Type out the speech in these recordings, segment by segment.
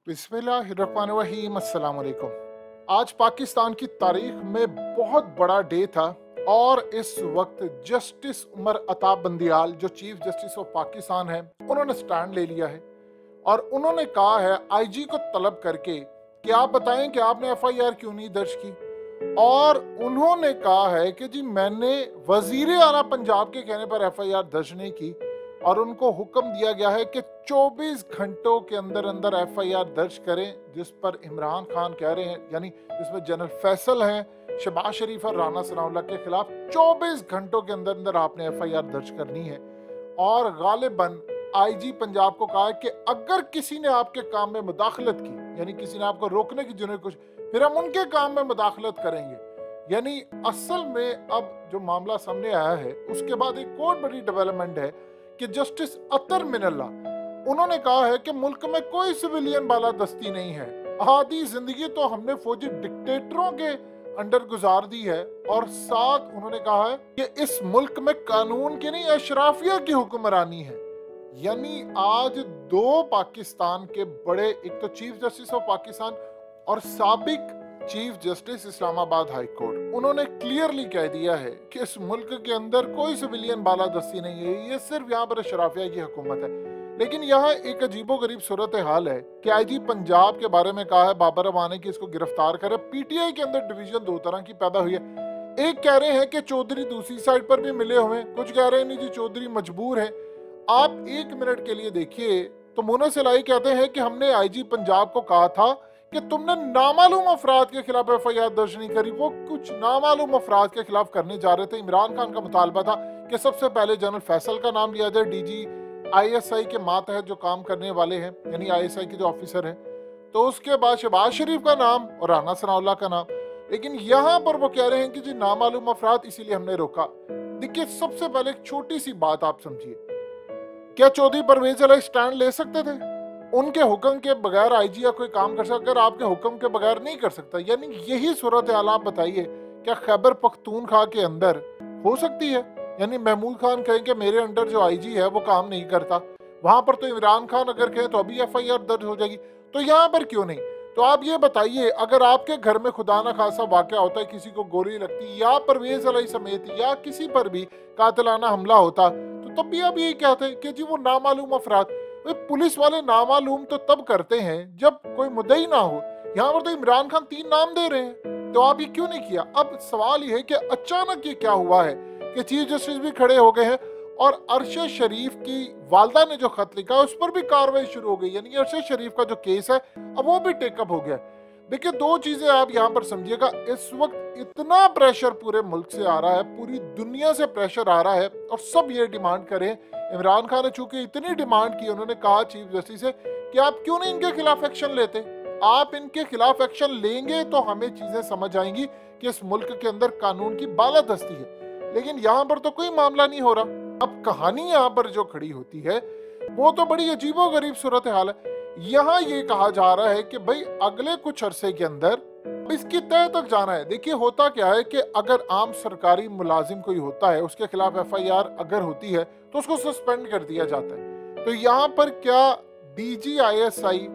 बिस्मिल्लाहिर्रहमानिर्रहीम, अस्सलाम वालेकुम। आज पाकिस्तान की तारीख में बहुत बड़ा डे था और इस वक्त जस्टिस उमर अता बंदियाल जो चीफ जस्टिस ऑफ पाकिस्तान है, उन्होंने स्टैंड ले लिया है और उन्होंने कहा है आईजी को तलब करके कि आप बताएं कि आपने एफआईआर क्यों नहीं दर्ज की। और उन्होंने कहा है कि जी मैंने वजीर आला पंजाब के कहने पर एफआईआर दर्ज नहीं की और उनको हुक्म दिया गया है कि 24 घंटों के अंदर अंदर एफआईआर दर्ज करें, जिस पर इमरान खान कह रहे हैं, यानी जिसमें जनरल फैसल हैं, शहबाज शरीफ और राना सनाउल्लाह के खिलाफ 24 घंटों के अंदर अंदर आपने एफआईआर दर्ज करनी है। और गालिबन आईजी पंजाब को कहा है कि अगर किसी ने आपके काम में मुदाखलत की, यानी किसी ने आपको रोकने की जिन्होंने कुछ, फिर हम उनके काम में मुदाखलत करेंगे। यानी असल में अब जो मामला सामने आया है उसके बाद एक और बड़ी डेवलपमेंट है कि जस्टिस अतर मिनल्ला उन्होंने कहा है कि मुल्क में कोई सिविलियन बालादस्ती नहीं है, आधी जिंदगी तो हमने फौजी डिक्टेटरों के अंडर गुजार दी है। और साथ उन्होंने कहा है कि इस मुल्क में कानून की नहीं अशराफिया की हुक्मरानी है। यानी आज दो पाकिस्तान के बड़े, एक तो चीफ जस्टिस ऑफ पाकिस्तान और साबिक chief justice Islamabad high court, उन्होंने क्लियरली कह दिया है कि इस मुल्क के अंदर कोई सिविलियन बालादस्ती नहीं है, ये सिर्फ यहाँ पर शराफिया की हुकूमत है। लेकिन यहाँ एक अजीबोगरीब सूरत हाल है कि आईजी पंजाब के बारे में कहा है बाबर रवानी की इसको गिरफ्तार करे। पीटीआई के अंदर डिवीजन दो तरह की पैदा हुई है, एक कह रहे हैं कि चौधरी दूसरी साइड पर भी मिले हुए, कुछ कह रहे हैं नहीं जी चौधरी मजबूर है। आप एक मिनट के लिए देखिए तो मोना सिलाई कहते हैं कि हमने आईजी पंजाब को कहा था कि तुमने नामालूम अफराद के खिलाफ एफआईआर दर्ज नहीं करी। वो कुछ नामालूम अफराद के खिलाफ करने जा रहे थे। इमरान खान का मुतालबा था कि सबसे पहले जनरल फैसल का नाम लिया जाए, डीजी आईएसआई के मातहत जो काम करने वाले हैं, यानी आईएसआई के जो ऑफिसर हैं, तो उसके बाद शहबाज शरीफ का नाम और राना सनाउल्लाह का नाम। लेकिन यहाँ पर वो कह रहे हैं कि जी नामालूम अफराद, इसीलिए हमने रोका। देखिए सबसे पहले एक छोटी सी बात आप समझिए, क्या चौधरी परवेज अली स्टैंड ले सकते थे? उनके हुक्म के बगैर आईजी या कोई काम कर सकता, अगर आपके हुक्म के बगैर नहीं कर सकता, यानी यही सूरत हाल आप बताइए क्या खैबर पख्तूनख्वा के अंदर हो सकती है? यानी महमूद खान कहें कि मेरे अंडर जो आईजी है वो काम नहीं करता, वहां पर तो इमरान खान अगर कहें तो अभी एफआईआर दर्ज हो जाएगी, तो यहाँ पर क्यों नहीं? तो आप ये बताइए, अगर आपके घर में खुदा ना खासा वाकया होता है, किसी को गोली लगती या परवेज अली समेत या किसी पर भी कातिलाना हमला होता, तो तब भी आप यही कहते हैं कि जी वो नामालूम अफराद। पुलिस वाले नामालूम तो तब करते हैं जब कोई मुद्दई ना हो। यहाँ पर तो इमरान खान 3 नाम दे रहे हैं, तो आप ये क्यों नहीं किया? अब सवाल ये है कि अचानक ये क्या हुआ है कि चीफ जस्टिस भी खड़े हो गए हैं और अरशद शरीफ की वालदा ने जो खत लिखा उस पर भी कार्रवाई शुरू हो गई, यानी अरशद शरीफ का जो केस है अब वो भी टेकअप हो गया। देखिए दो चीजें आप यहाँ पर समझिएगा, इस वक्त इतना प्रेशर पूरे मुल्क से आ रहा है, पूरी दुनिया से प्रेशर आ रहा है और सब ये डिमांड करें। इमरान खान ने चूंकि इतनी डिमांड की, उन्होंने कहा चीफ जस्टिस से कि आप क्यों नहीं इनके खिलाफ एक्शन लेते, आप इनके खिलाफ एक्शन लेंगे तो हमें चीजें समझ आएंगी कि इस मुल्क के अंदर कानून की बालादस्ती है। लेकिन यहाँ पर तो कोई मामला नहीं हो रहा। अब कहानी यहाँ पर जो खड़ी होती है वो तो बड़ी अजीबोगरीब सूरत हाल है। यहाँ ये कहा जा रहा है कि भाई अगले कुछ अरसे के अंदर इसकी तय तक जाना है। देखिए होता क्या है कि अगर आम सरकारी मुलाजिम कोई होता है, उसके खिलाफ एफआईआर अगर होती है तो उसको सस्पेंड कर दिया जाता है। तो यहाँ पर क्या डीजी आईएसआई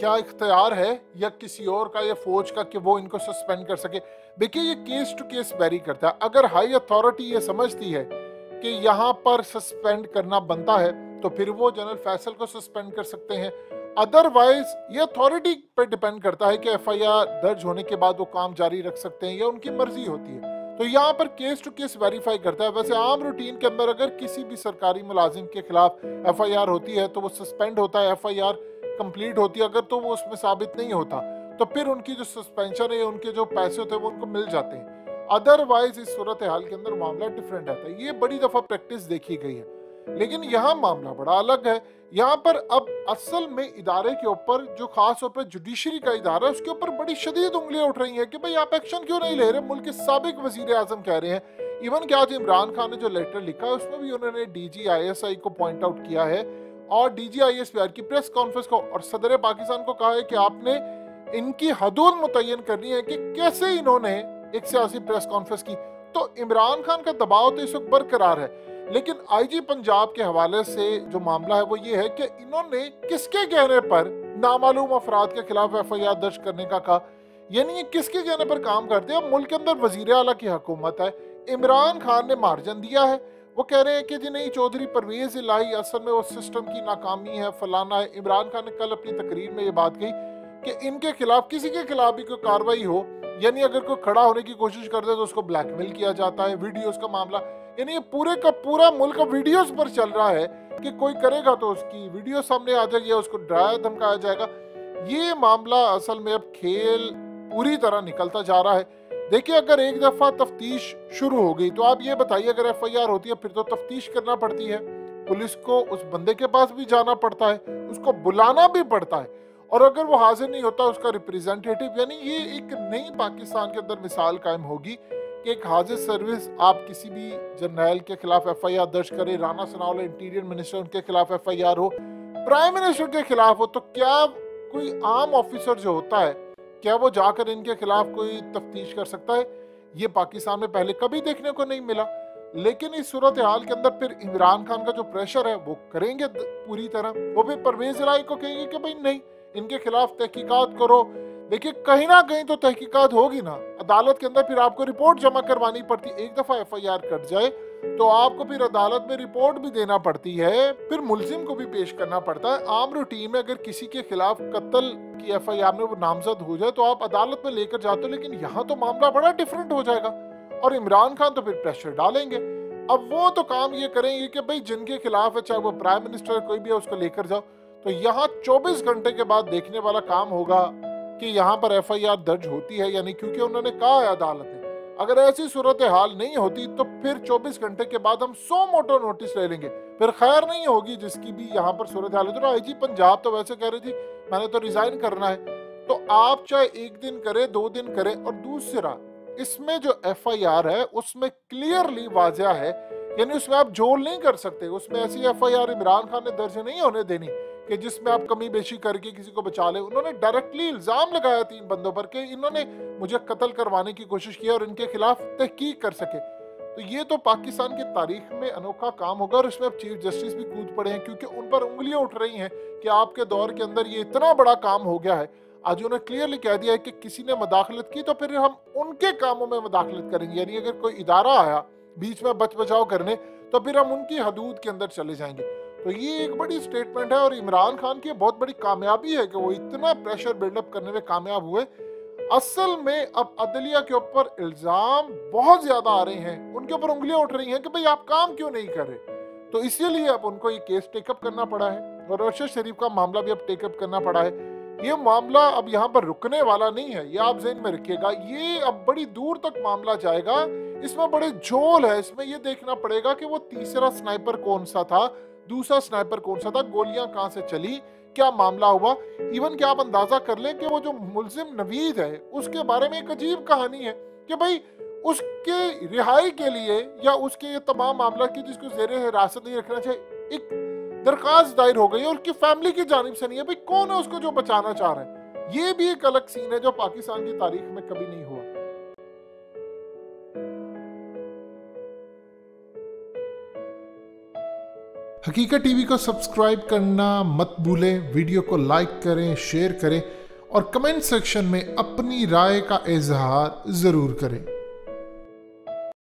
क्या इख्तियार है या किसी और का या फौज का कि वो इनको सस्पेंड कर सके? देखिए ये केस टू केस वेरी करता है। अगर हाई अथॉरिटी ये समझती है कि यहाँ पर सस्पेंड करना बनता है तो फिर वो जनरल फैसल को सस्पेंड कर सकते हैं। अदरवाइज ये अथॉरिटी पर डिपेंड करता है कि एफआईआर दर्ज होने के बाद वो काम जारी रख सकते हैं या उनकी मर्जी होती है। तो यहाँ पर केस टू केस वेरीफाई करता है। वैसे आम रूटीन के अंदर अगर किसी भी सरकारी मुलाजिम के खिलाफ एफआईआर होती है तो वो सस्पेंड होता है, एफआईआर कंप्लीट होती है। अगर तो वो उसमें साबित नहीं होता तो फिर उनकी जो सस्पेंशन है, उनके जो पैसे होते हैं वो उनको मिल जाते हैं। अदरवाइज इस सूरत हाल के अंदर मामला डिफरेंट रहता है। ये बड़ी दफा प्रैक्टिस देखी गई है, लेकिन यहाँ मामला बड़ा अलग है। यहाँ पर अब असल में इदारे के ऊपर, जो खास तौर पर जुडिशरी का इदारा है, उसके ऊपर बड़ी शदीद उंगलियां उठ रही हैं कि भाई आप एक्शन क्यों नहीं ले रहे। मुल्क के साबिक वजीर आजम कह रहे हैं, इवन कि आज इमरान खान ने जो लेटर लिखा है उसमें भी उन्होंने डीजी आईएसआई को पॉइंट आउट किया है और डीजी आईएसपीआर की प्रेस कॉन्फ्रेंस को और सदर पाकिस्तान को कहा है कि आपने इनकी हदूद मुतय्यन करनी है कि कैसे इन्होंने एक सियासी प्रेस कॉन्फ्रेंस की। तो इमरान खान का दबाव तो इस वक्त बरकरार है, लेकिन आईजी पंजाब के हवाले से जो मामला है वो ये है कि इन्होंने किसके कहने पर नामालूम अफराद के खिलाफ FIR दर्ज करने का कहा। यानी ये किसके कहने पर काम करते हैं? मुल्क के अंदर वजीर आला की हुकूमत है, इमरान खान ने मार्जिन दिया है, वो कह रहे हैं कि जी नहीं चौधरी परवेज इलाही असल में वो सिस्टम की नाकामी है, फलाना है। इमरान खान ने कल अपनी तकरीर में ये बात कही कि इनके खिलाफ किसी के खिलाफ भी कोई कार्रवाई हो, यानी अगर कोई खड़ा होने की कोशिश करता है तो उसको ब्लैकमेल किया जाता है। वीडियोस का मामला, यानी ये पूरे का पूरा मुल्क वीडियोस पर चल रहा है कि कोई करेगा तो उसकी वीडियो सामने आ जाएगी, उसको डराया धमकाया जाएगा। ये मामला असल में अब खेल पूरी तरह निकलता जा रहा है। देखिए, अगर एक दफा तफ्तीश शुरू हो गई तो आप ये बताइए, अगर FIR होती है फिर तो तफ्तीश करना पड़ती है, पुलिस को उस बंदे के पास भी जाना पड़ता है, उसको बुलाना भी पड़ता है, और अगर वो हाजिर नहीं होता उसका रिप्रेजेंटेटिव। यानी ये एक नई पाकिस्तान के अंदर मिसाल कायम होगी कि एक हाजिर सर्विस, आप किसी भी जर्नैल के खिलाफ FIR दर्ज करें, राना सनाउल्लाह इंटीरियर मिनिस्टर, उनके खिलाफ FIR हो, प्राइम मिनिस्टर के खिलाफ हो, तो क्या कोई आम ऑफिसर जो होता है क्या वो जाकर इनके खिलाफ कोई तफ्तीश कर सकता है? ये पाकिस्तान में पहले कभी देखने को नहीं मिला। लेकिन इस सूरत हाल के अंदर फिर इमरान खान का जो प्रेशर है वो करेंगे पूरी तरह। वो भी परवेज इलाही को कहेंगे कि भाई नहीं, इनके खिलाफ तहकीकात करो। देखिए, कहीं ना कहीं तो तहकीकात होगी ना, अदालत के अंदर फिर आपको रिपोर्ट जमा करवानी पड़ती। एक दफा FIR कट जाए तो आपको फिर अदालत में रिपोर्ट भी देना पड़ती है, फिर मुलजिम को भी पेश करना पड़ता है। आम रूटीन में अगर किसी के खिलाफ कत्ल की FIR में वो नामजद हो जाए तो आप अदालत में लेकर जाते हो, लेकिन यहाँ तो मामला बड़ा डिफरेंट हो जाएगा और इमरान खान तो फिर प्रेशर डालेंगे। अब वो तो काम ये करेंगे कि भाई जिनके खिलाफ है, चाहे वो प्राइम मिनिस्टर कोई भी है, उसको लेकर जाओ। तो यहाँ 24 घंटे के बाद देखने वाला काम होगा कि यहाँ पर FIR दर्ज होती है या नहीं, क्योंकि उन्होंने कहा है अदालत ने अगर ऐसी सूरत हाल नहीं होती तो फिर 24 घंटे के बाद हम 100 मोटो नोटिस ले लेंगे, फिर खैर नहीं होगी जिसकी भी यहाँ पर सूरत हाल है। तो IG पंजाब तो वैसे कह रही थी मैंने तो रिजाइन करना है। तो आप चाहे एक दिन करे, 2 दिन करे, और दूसरा इसमें जो FIR है उसमें क्लियरली वाज़ेह है, यानी उसमें आप जोल नहीं कर सकते। उसमें ऐसी FIR इमरान खान ने दर्ज नहीं होने देनी कि जिसमें आप कमी बेशी करके किसी को बचा ले। उन्होंने डायरेक्टली इल्जाम लगाया 3 बंदों पर कि इन्होंने मुझे कत्ल करवाने की कोशिश की और इनके खिलाफ तहकीक कर सके। तो ये तो पाकिस्तान की तारीख में अनोखा काम होगा, और इसमें अब चीफ जस्टिस भी कूद पड़े हैं क्योंकि उन पर उंगलियां उठ रही हैं कि आपके दौर के अंदर ये इतना बड़ा काम हो गया है। आज उन्होंने क्लियरली कह दिया है कि किसी ने मदाखलत की तो फिर हम उनके कामों में मदाखलत करेंगे, यानी अगर कोई इदारा आया बीच में बच बचाव करने तो फिर हम उनकी हदूद के अंदर चले जाएंगे। तो ये एक बड़ी स्टेटमेंट है और इमरान खान की बहुत बड़ी कामयाबी है कि वो इतना प्रेशर बिल्डअप करने में कामयाब हुए। असल में अब अदलिया के ऊपर इल्जाम बहुत ज्यादा आ रहे हैं, उनके ऊपर उंगलियां उठ रही हैं कि भाई आप काम क्यों नहीं कर रहे। तो इसीलिए अब उनको ये केस टेकअप करना पड़ा है और अरशद शरीफ का मामला भी अब टेकअप करना पड़ा है। ये मामला अब यहाँ पर रुकने वाला नहीं है, ये आप ज़हन में रखिएगा। ये अब बड़ी दूर तक मामला जाएगा, इसमें बड़े झोल है। इसमें ये देखना पड़ेगा कि वो तीसरा स्नाइपर कौन सा था, दूसरा स्नाइपर कौन सा था, गोलियां कहां से चली, क्या मामला हुआ। इवन कि आप अंदाजा कर लें कि वो जो मुलजिम नवीद है उसके बारे में एक अजीब कहानी है कि भाई उसके रिहाई के लिए या उसके तमाम मामला की जिसको ज़ेरे हिरासत नहीं रखना चाहिए, एक दरखास्त दायर हो गई और उसकी फैमिली की जानिब से नहीं है। भाई कौन है उसको जो बचाना चाह रहा है। ये भी एक अलग सीन है जो पाकिस्तान की तारीख में कभी नहीं हुआ। हकीकत टीवी को सब्सक्राइब करना मत भूलें, वीडियो को लाइक करें, शेयर करें और कमेंट सेक्शन में अपनी राय का इजहार जरूर करें।